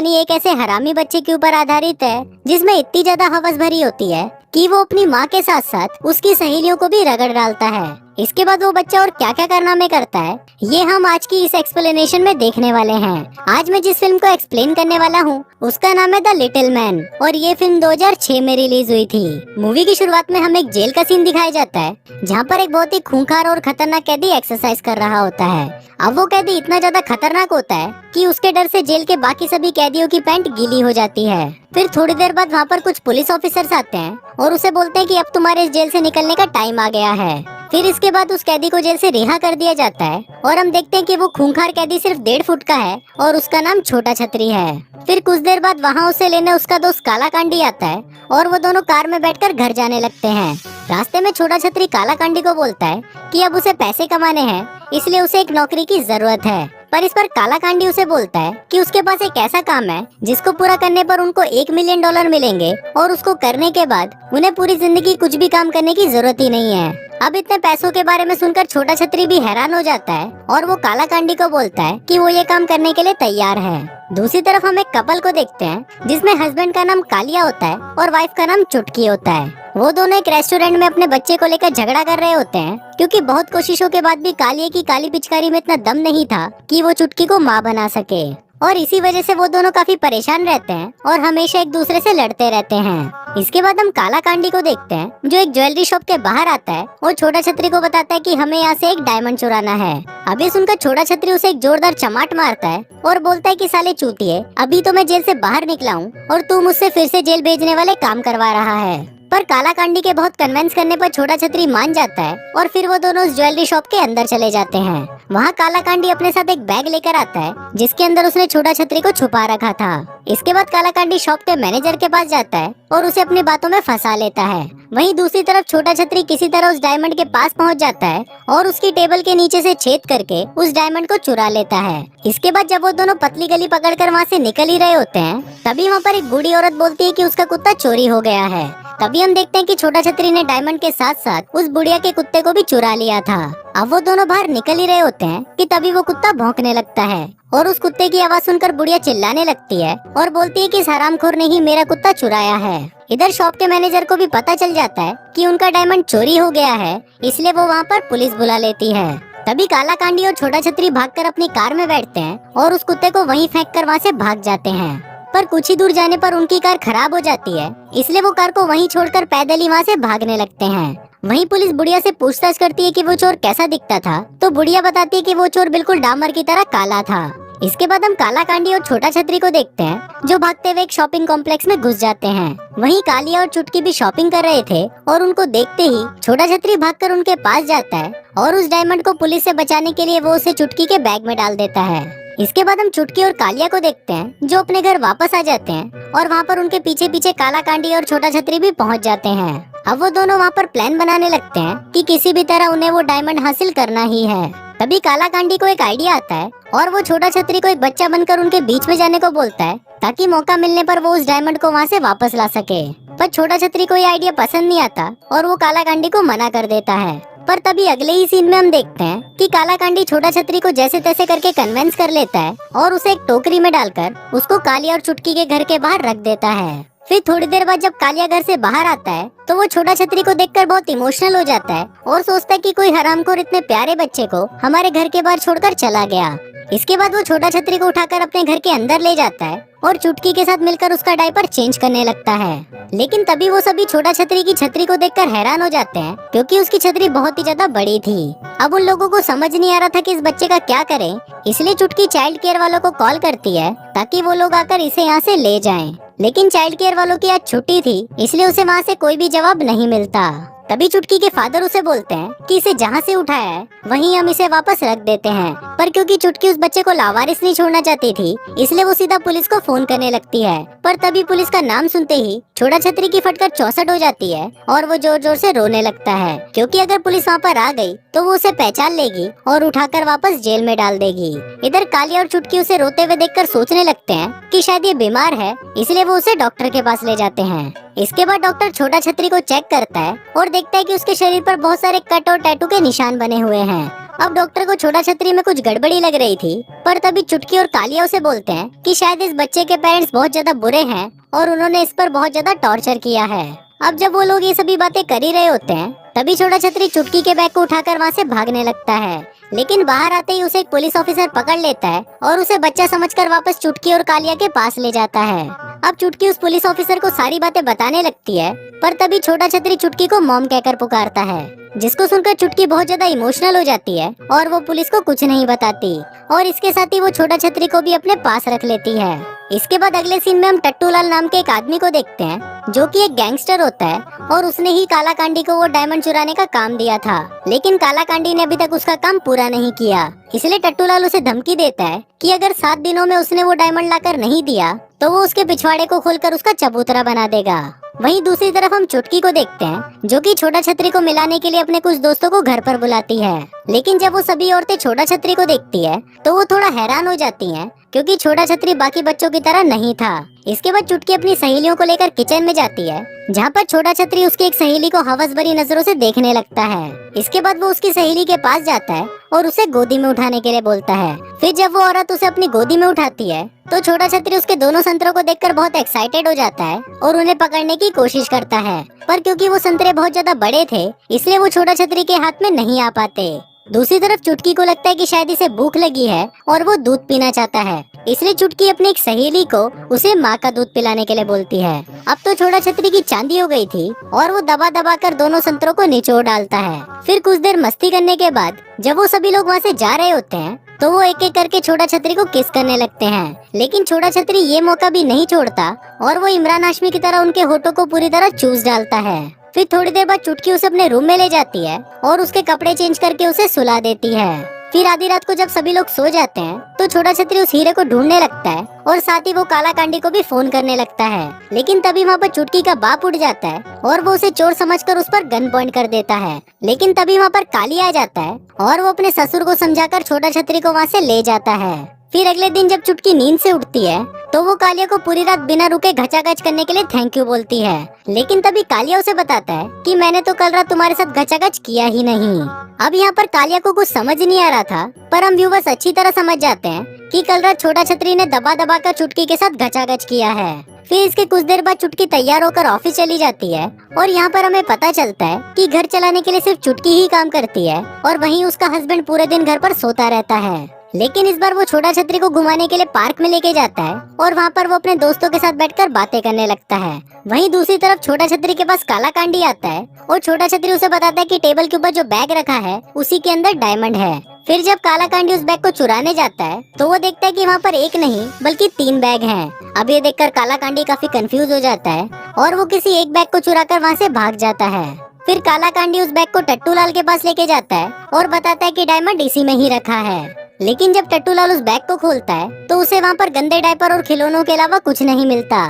कहानी एक ऐसे हरामी बच्चे के ऊपर आधारित है जिसमें इतनी ज्यादा हवस भरी होती है कि वो अपनी माँ के साथ साथ उसकी सहेलियों को भी रगड़ डालता है। इसके बाद वो बच्चा और क्या क्या कारनामे करता है ये हम आज की इस एक्सप्लेनेशन में देखने वाले हैं। आज मैं जिस फिल्म को एक्सप्लेन करने वाला हूँ उसका नाम है द लिटिल मैन और ये फिल्म 2006 में रिलीज हुई थी। मूवी की शुरुआत में हमें एक जेल का सीन दिखाया जाता है जहाँ पर एक बहुत ही खूंखार और खतरनाक कैदी एक्सरसाइज कर रहा होता है। अब वो कैदी इतना ज्यादा खतरनाक होता है कि उसके डर से जेल के बाकी सभी कैदियों की पैंट गीली हो जाती है। फिर थोड़ी देर बाद वहाँ पर कुछ पुलिस ऑफिसर्स आते हैं और उसे बोलते हैं कि अब तुम्हारे इस जेल से निकलने का टाइम आ गया है। फिर इसके बाद उस कैदी को जेल से रिहा कर दिया जाता है और हम देखते हैं कि वो खूंखार कैदी सिर्फ 1.5 फुट का है और उसका नाम छोटा छतरी है। फिर कुछ देर बाद वहाँ उसे लेने उसका दोस्त काला कांडी आता है और वो दोनों कार में बैठकर घर जाने लगते हैं। रास्ते में छोटा छतरी काला कांडी को बोलता है कि अब उसे पैसे कमाने हैं इसलिए उसे एक नौकरी की जरूरत है। पर इस पर काला कांडी उसे बोलता है कि उसके पास एक ऐसा काम है जिसको पूरा करने पर उनको $1 मिलियन मिलेंगे और उसको करने के बाद उन्हें पूरी जिंदगी कुछ भी काम करने की जरूरत ही नहीं है। अब इतने पैसों के बारे में सुनकर छोटा छतरी भी हैरान हो जाता है और वो काला कांडी को बोलता है कि वो ये काम करने के लिए तैयार है। दूसरी तरफ हम एक कपल को देखते हैं जिसमें हस्बैंड का नाम कालिया होता है और वाइफ का नाम चुटकी होता है। वो दोनों एक रेस्टोरेंट में अपने बच्चे को लेकर झगड़ा कर रहे होते हैं क्योंकि बहुत कोशिशों के बाद भी कालिया की काली पिचकारी में इतना दम नहीं था कि वो चुटकी को माँ बना सके और इसी वजह से वो दोनों काफी परेशान रहते हैं और हमेशा एक दूसरे से लड़ते रहते हैं। इसके बाद हम काला कांडी को देखते हैं जो एक ज्वेलरी शॉप के बाहर आता है और छोटा छतरी को बताता है कि हमें यहाँ से एक डायमंड चुराना है। अभी सुनकर छोटा छतरी उसे एक जोरदार चमाट मारता है और बोलता है कि साले चूतिए, अभी तो मैं जेल से बाहर निकला हूँ और तू मुझसे फिर से जेल भेजने वाले काम करवा रहा है। पर काला कांडी के बहुत कन्विंस करने पर छोटा छतरी मान जाता है और फिर वो दोनों उस ज्वेलरी शॉप के अंदर चले जाते हैं। वहाँ काला कांडी अपने साथ एक बैग लेकर आता है जिसके अंदर उसने छोटा छतरी को छुपा रखा था। इसके बाद काला कांडी शॉप के मैनेजर के पास जाता है और उसे अपनी बातों में फंसा लेता है। वहीं दूसरी तरफ छोटा छतरी किसी तरह उस डायमंड के पास पहुंच जाता है और उसकी टेबल के नीचे से छेद करके उस डायमंड को चुरा लेता है। इसके बाद जब वो दोनों पतली गली पकड़कर वहाँ से निकल ही रहे होते हैं तभी वहाँ पर एक बूढ़ी औरत बोलती है कि उसका कुत्ता चोरी हो गया है। तभी हम देखते हैं कि छोटा छतरी ने डायमंड के साथ साथ उस बुढ़िया के कुत्ते को भी चुरा लिया था। अब वो दोनों बाहर निकल ही रहे होते हैं कि तभी वो कुत्ता भौंकने लगता है और उस कुत्ते की आवाज सुनकर बुढ़िया चिल्लाने लगती है और बोलती है कि इस हरामखोर ने ही मेरा कुत्ता चुराया है। इधर शॉप के मैनेजर को भी पता चल जाता है कि उनका डायमंड चोरी हो गया है इसलिए वो वहाँ पर पुलिस बुला लेती है। तभी काला कांडी और छोटा छतरी भागकर अपनी कार में बैठते हैं और उस कुत्ते को वहीं फेंक कर वहाँ से भाग जाते हैं। पर कुछ ही दूर जाने पर उनकी कार खराब हो जाती है इसलिए वो कार को वहीं छोड़कर पैदल ही वहाँ से भागने लगते हैं। वहीं पुलिस बुढ़िया से पूछताछ करती है कि वो चोर कैसा दिखता था तो बुढ़िया बताती है कि वो चोर बिल्कुल डामर की तरह काला था। इसके बाद हम काला कांडी और छोटा छतरी को देखते हैं जो भागते हुए एक शॉपिंग कॉम्प्लेक्स में घुस जाते हैं। वहीं कालिया और चुटकी भी शॉपिंग कर रहे थे और उनको देखते ही छोटा छतरी भागकर उनके पास जाता है और उस डायमंड को पुलिस से बचाने के लिए वो उसे चुटकी के बैग में डाल देता है। इसके बाद हम चुटकी और कालिया को देखते हैं जो अपने घर वापस आ जाते हैं और वहाँ पर उनके पीछे पीछे काला कांडी और छोटा छतरी भी पहुँच जाते हैं। अब वो दोनों वहाँ पर प्लान बनाने लगते हैं कि किसी भी तरह उन्हें वो डायमंड हासिल करना ही है। तभी काला कांडी को एक आइडिया आता है और वो छोटा छतरी को एक बच्चा बनकर उनके बीच में जाने को बोलता है ताकि मौका मिलने पर वो उस डायमंड को वहाँ से वापस ला सके। पर छोटा छतरी को ये आइडिया पसंद नहीं आता और वो काला कांडी को मना कर देता है। पर तभी अगले ही सीन में हम देखते हैं कि काला कांडी छोटा छतरी को जैसे तैसे करके कन्विंस कर लेता है और उसे एक टोकरी में डालकर उसको कालिया और चुटकी के घर के बाहर रख देता है। फिर थोड़ी देर बाद जब कालिया घर से बाहर आता है तो वो छोटा छतरी को देखकर बहुत इमोशनल हो जाता है और सोचता है कि कोई हरामखोर इतने प्यारे बच्चे को हमारे घर के बाहर छोड़कर चला गया। इसके बाद वो छोटा छतरी को उठाकर अपने घर के अंदर ले जाता है और चुटकी के साथ मिलकर उसका डायपर चेंज करने लगता है। लेकिन तभी वो सभी छोटा छतरी की छतरी को देखकर हैरान हो जाते हैं क्योंकि उसकी छतरी बहुत ही ज्यादा बड़ी थी। अब उन लोगों को समझ नहीं आ रहा था कि इस बच्चे का क्या करें इसलिए चुटकी चाइल्ड केयर वालों को कॉल करती है ताकि वो लोग आकर इसे यहाँ से ले जाएं। लेकिन चाइल्ड केयर वालों की आज छुट्टी थी इसलिए उसे वहाँ से कोई भी जवाब नहीं मिलता। तभी चुटकी के फादर उसे बोलते हैं कि इसे जहाँ से उठाया है वहीं हम इसे वापस रख देते हैं। पर क्योंकि चुटकी उस बच्चे को लावारिस नहीं छोड़ना चाहती थी इसलिए वो सीधा पुलिस को फोन करने लगती है। पर तभी पुलिस का नाम सुनते ही छोटा छतरी की फटकर 64 हो जाती है और वो जोर जोर से रोने लगता है क्योंकि अगर पुलिस वहाँ पर आ गई तो वो उसे पहचान लेगी और उठाकर वापस जेल में डाल देगी। इधर कालिया और चुटकी उसे रोते हुए देखकर सोचने लगते हैं कि शायद ये बीमार है इसलिए वो उसे डॉक्टर के पास ले जाते हैं। इसके बाद डॉक्टर छोटा छतरी को चेक करता है और देखता है कि उसके शरीर पर बहुत सारे कट और टैटू के निशान बने हुए हैं अब डॉक्टर को छोटा छतरी में कुछ गड़बड़ी लग रही थी, पर तभी चुटकी और कालिया उसे बोलते हैं कि शायद इस बच्चे के पेरेंट्स बहुत ज्यादा बुरे हैं और उन्होंने इस पर बहुत ज्यादा टॉर्चर किया है। अब जब वो लोग ये सभी बातें कर ही रहे होते हैं, तभी छोटा छतरी चुटकी के बैग को उठाकर वहाँ से भागने लगता है, लेकिन बाहर आते ही उसे एक पुलिस ऑफिसर पकड़ लेता है और उसे बच्चा समझकर वापस चुटकी और कालिया के पास ले जाता है। अब चुटकी उस पुलिस ऑफिसर को सारी बातें बताने लगती है, पर तभी छोटा छतरी चुटकी को मॉम कहकर पुकारता है, जिसको सुनकर चुटकी बहुत ज्यादा इमोशनल हो जाती है और वो पुलिस को कुछ नहीं बताती और इसके साथ ही वो छोटा छतरी को भी अपने पास रख लेती है। इसके बाद अगले सीन में हम टट्टूलाल नाम के एक आदमी को देखते हैं, जो कि एक गैंगस्टर होता है और उसने ही काला कांडी को वो डायमंड चुराने का काम दिया था, लेकिन काला कांडी ने अभी तक उसका काम पूरा नहीं किया। इसलिए टट्टूलाल उसे धमकी देता है कि अगर 7 दिनों में उसने वो डायमंड लाकर नहीं दिया तो वो उसके पिछवाड़े को खोलकर उसका चबूतरा बना देगा। वहीं दूसरी तरफ हम चुटकी को देखते हैं, जो कि छोटा छतरी को मिलाने के लिए अपने कुछ दोस्तों को घर पर बुलाती है, लेकिन जब वो सभी औरतें छोटा छतरी को देखती है तो वो थोड़ा हैरान हो जाती हैं, क्योंकि छोटा छतरी बाकी बच्चों की तरह नहीं था। इसके बाद चुटकी अपनी सहेलियों को लेकर किचन में जाती है, जहाँ पर छोटा छतरी उसकी एक सहेली को हवस भरी नजरों से देखने लगता है। इसके बाद वो उसकी सहेली के पास जाता है और उसे गोदी में उठाने के लिए बोलता है। फिर जब वो औरत उसे अपनी गोदी में उठाती है तो छोटा छतरी उसके दोनों संतरों को देखकर बहुत एक्साइटेड हो जाता है और उन्हें पकड़ने की कोशिश करता है, पर क्योंकि वो संतरे बहुत ज्यादा बड़े थे इसलिए वो छोटा छतरी के हाथ में नहीं आ पाते। दूसरी तरफ चुटकी को लगता है कि शायद इसे भूख लगी है और वो दूध पीना चाहता है, इसलिए चुटकी अपनी एक सहेली को उसे माँ का दूध पिलाने के लिए बोलती है। अब तो छोटा छतरी की चांदी हो गई थी और वो दबा दबा कर दोनों संतरों को निचोड़ डालता है। फिर कुछ देर मस्ती करने के बाद जब वो सभी लोग वहाँ से जा रहे होते हैं तो वो एक एक करके छोटा छतरी को किस करने लगते हैं, लेकिन छोटा छतरी ये मौका भी नहीं छोड़ता और वो इमरान हाशमी की तरह उनके होठों को पूरी तरह चूस डालता है। फिर थोड़ी देर बाद चुटकी उसे अपने रूम में ले जाती है और उसके कपड़े चेंज करके उसे सुला देती है। फिर आधी रात को जब सभी लोग सो जाते हैं तो छोटा छतरी उस हीरे को ढूंढने लगता है और साथ ही वो काला कांडी को भी फोन करने लगता है, लेकिन तभी वहाँ पर चुटकी का बाप उठ जाता है और वो उसे चोर समझकर उस पर गन पॉइंट कर देता है, लेकिन तभी वहाँ पर काली आ जाता है और वो अपने ससुर को समझाकर छोटा छतरी को वहाँ से ले जाता है। फिर अगले दिन जब चुटकी नींद से उठती है तो वो कालिया को पूरी रात बिना रुके घचाघच करने के लिए थैंक यू बोलती है, लेकिन तभी कालिया उसे बताता है कि मैंने तो कल रात तुम्हारे साथ घचाघच किया ही नहीं। अब यहाँ पर कालिया को कुछ समझ नहीं आ रहा था, पर हम व्यूवर्स अच्छी तरह समझ जाते हैं कि कल रात छोटा छतरी ने दबा दबा कर चुटकी के साथ घचाघच किया है। फिर इसके कुछ देर बाद चुटकी तैयार होकर ऑफिस चली जाती है और यहाँ पर हमें पता चलता है कि घर चलाने के लिए सिर्फ चुटकी ही काम करती है और वहीं उसका हस्बैंड पूरे दिन घर पर सोता रहता है। लेकिन इस बार वो छोटा छतरी को घुमाने के लिए पार्क में लेके जाता है और वहाँ पर वो अपने दोस्तों के साथ बैठकर बातें करने लगता है। वहीं दूसरी तरफ छोटा छतरी के पास काला कांडी आता है और छोटा छतरी उसे बताता है कि टेबल के ऊपर जो बैग रखा है उसी के अंदर डायमंड है। फिर जब काला कांडी उस बैग को चुराने जाता है तो वो देखता है कि वहाँ पर एक नहीं बल्कि 3 बैग हैं। अब ये देखकर काला कांडी काफी कंफ्यूज हो जाता है और वो किसी एक बैग को चुराकर वहाँ से भाग जाता है। फिर काला कांडी उस बैग को टट्टूलाल के पास लेके जाता है और बताता है कि डायमंड इसी में ही रखा है, लेकिन जब टट्टूलाल उस बैग को खोलता है तो उसे वहाँ पर गंदे डायपर और खिलौनों के अलावा कुछ नहीं मिलता।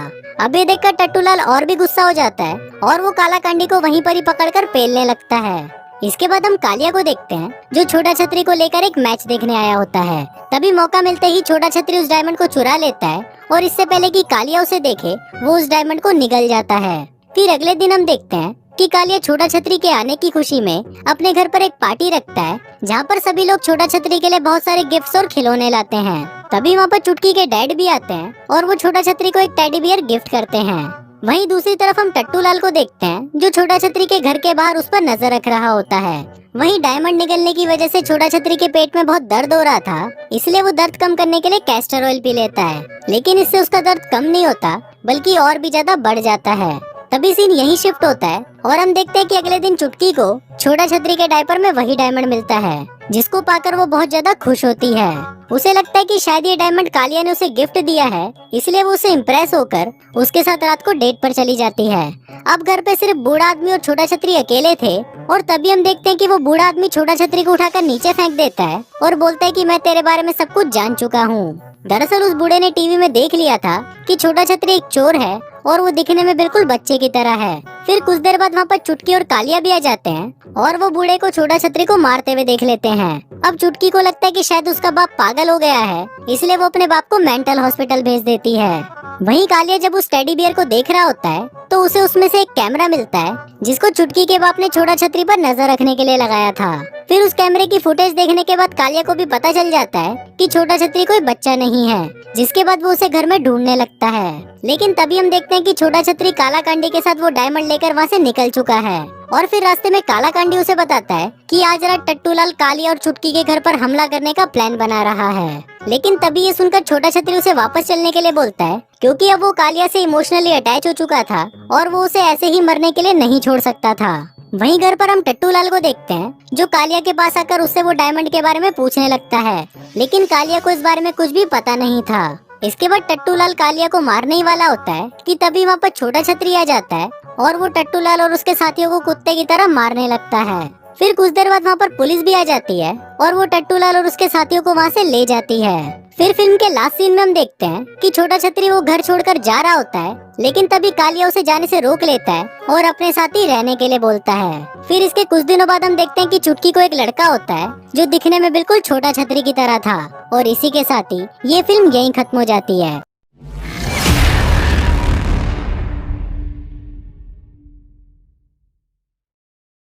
अब ये देखकर टट्टूलाल और भी गुस्सा हो जाता है और वो काला कांडी को वहीं पर ही पकड़कर पेलने लगता है। इसके बाद हम कालिया को देखते हैं, जो छोटा छतरी को लेकर एक मैच देखने आया होता है। तभी मौका मिलते ही छोटा छतरी उस डायमंड को चुरा लेता है और इससे पहले कि कालिया उसे देखे वो उस डायमंड को निगल जाता है। फिर अगले दिन हम देखते हैं कि कालिया छोटा छतरी के आने की खुशी में अपने घर पर एक पार्टी रखता है, जहाँ पर सभी लोग छोटा छतरी के लिए बहुत सारे गिफ्ट्स और खिलौने लाते हैं। तभी वहाँ पर चुटकी के डैड भी आते हैं और वो छोटा छतरी को एक टेडी बियर गिफ्ट करते हैं। वहीं दूसरी तरफ हम टट्टूलाल को देखते हैं, जो छोटा छतरी के घर के बाहर उस पर नजर रख रहा होता है। वहीं डायमंड निकलने की वजह से छोटा छतरी के पेट में बहुत दर्द हो रहा था, इसलिए वो दर्द कम करने के लिए कैस्टर ऑयल पी लेता है, लेकिन इससे उसका दर्द कम नहीं होता बल्कि और भी ज्यादा बढ़ जाता है। तभी सीन यही शिफ्ट होता है और हम देखते हैं कि अगले दिन चुटकी को छोटा छतरी के डायपर में वही डायमंड मिलता है, जिसको पाकर वो बहुत ज्यादा खुश होती है। उसे लगता है कि शायद ये डायमंड कालिया ने उसे गिफ्ट दिया है, इसलिए वो उसे इम्प्रेस होकर उसके साथ रात को डेट पर चली जाती है। अब घर पे सिर्फ बूढ़ा आदमी और छोटा छतरी अकेले थे और तभी हम देखते हैं कि वो बूढ़ा आदमी छोटा छतरी को उठाकर नीचे फेंक देता है और बोलता है कि मैं तेरे बारे में सब कुछ जान चुका हूँ। दरअसल उस बूढ़े ने टीवी में देख लिया था कि छोटा छतरी एक चोर है और वो दिखने में बिल्कुल बच्चे की तरह है। फिर कुछ देर बाद वहाँ पर चुटकी और कालिया भी आ जाते हैं और वो बूढ़े को छोटा छतरी को मारते हुए देख लेते हैं। अब चुटकी को लगता है कि शायद उसका बाप पागल हो गया है, इसलिए वो अपने बाप को मेंटल हॉस्पिटल भेज देती है। वहीं कालिया जब उस टेडी बियर को देख रहा होता है तो उसे उसमें से एक कैमरा मिलता है, जिसको चुटकी के बाप ने छोटा छतरी पर नजर रखने के लिए लगाया था। फिर उस कैमरे की फुटेज देखने के बाद कालिया को भी पता चल जाता है कि छोटा छतरी कोई बच्चा नहीं है, जिसके बाद वो उसे घर में ढूंढने लगता है। लेकिन तभी हम देखते हैं कि छोटा छतरी काला कांडी के साथ वो डायमंड लेकर वहाँ से निकल चुका है। और फिर रास्ते में काला कांडी उसे बताता है कि आज रात टट्टूलाल कालिया और चुटकी के घर पर हमला करने का प्लान बना रहा है। लेकिन तभी ये सुनकर छोटा छतरी उसे वापस चलने के लिए बोलता है, क्योंकि अब वो कालिया से इमोशनली अटैच हो चुका था और वो उसे ऐसे ही मरने के लिए नहीं छोड़ सकता था। वहीं घर पर हम टट्टूलाल को देखते हैं, जो कालिया के पास आकर उससे वो डायमंड के बारे में पूछने लगता है। लेकिन कालिया को इस बारे में कुछ भी पता नहीं था। इसके बाद टट्टूलाल कालिया को मारने ही वाला होता है कि तभी वहाँ पर छोटा छतरी आ जाता है और वो टट्टूलाल और उसके साथियों को कुत्ते की तरह मारने लगता है। फिर कुछ देर बाद वहाँ पर पुलिस भी आ जाती है और वो टट्टूलाल और उसके साथियों को वहाँ से ले जाती है। फिर फिल्म के लास्ट सीन में हम देखते हैं कि छोटा छतरी वो घर छोड़कर जा रहा होता है, लेकिन तभी कालिया उसे जाने से रोक लेता है और अपने साथ ही रहने के लिए बोलता है। फिर इसके कुछ दिनों बाद हम देखते हैं कि चुटकी को एक लड़का होता है जो दिखने में बिल्कुल छोटा छतरी की तरह था। और इसी के साथ ही ये फिल्म यहीं खत्म हो जाती है।